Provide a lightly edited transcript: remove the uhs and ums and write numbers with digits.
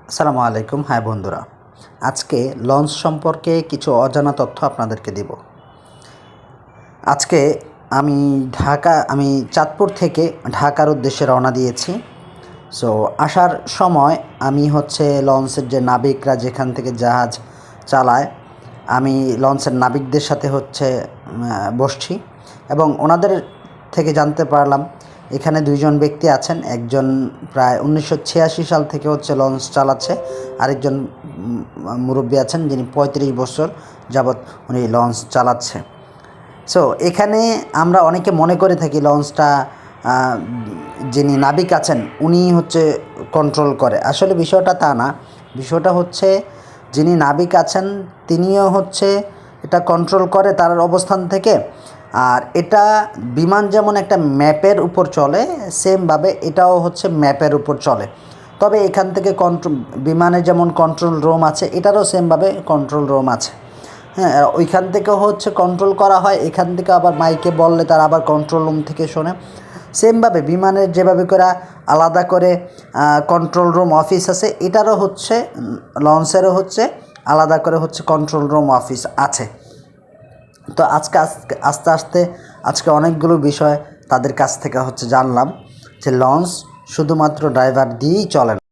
আসসালামু আলাইকুম। হ্যাঁ বন্ধুরা, আজকে লঞ্চ সম্পর্কে কিছু অজানা তথ্য আপনাদেরকে দেব। আজকে আমি চাঁদপুর থেকে ঢাকার উদ্দেশ্যে রওনা দিয়েছি। সো আসার সময় আমি লঞ্চের যে নাবিকরা যেখান থেকে জাহাজ চালায়, আমি লঞ্চের নাবিকদের সাথে বসছি এবং ওনাদের থেকে জানতে পারলাম এখানে দুইজন ব্যক্তি আছেন। একজন প্রায় 1986 সাল থেকে লঞ্চ চালাচ্ছে, আরেকজন মুরব্বী আছেন যিনি 35 বছর যাবৎ উনি লঞ্চ চালাচ্ছে। সো এখানে আমরা অনেকে মনে করে থাকি লঞ্চটা যিনি নাবিক আছেন উনি কন্ট্রোল করে। আসলে বিষয়টা তা না। বিষয়টা যিনি নাবিক আছেন তিনিও এটা কন্ট্রোল করে তার অবস্থান থেকে। আর এটা বিমান যেমন একটা ম্যাপের উপর চলে, সেমভাবে এটাও ম্যাপের উপর চলে। তবে এখান থেকে বিমানে যেমন কন্ট্রোল রুম আছে, এটারও সেমভাবে কন্ট্রোল রুম আছে। হ্যাঁ, ওইখান থেকেও কন্ট্রোল করা হয়, এখান থেকে আবার মাইকে বললে তারা আবার কন্ট্রোল রুম থেকে শোনে। সেমভাবে বিমানের যেভাবে করে আলাদা করে কন্ট্রোল রুম অফিস আছে, এটারও লঞ্চেরও আলাদা করে কন্ট্রোল রুম অফিস আছে। তো আজকে আস্তে আস্তে অনেকগুলো বিষয় তাদের কাছ থেকে জানলাম যে লঞ্চ শুধুমাত্র ড্রাইভার দিয়েই চলে না।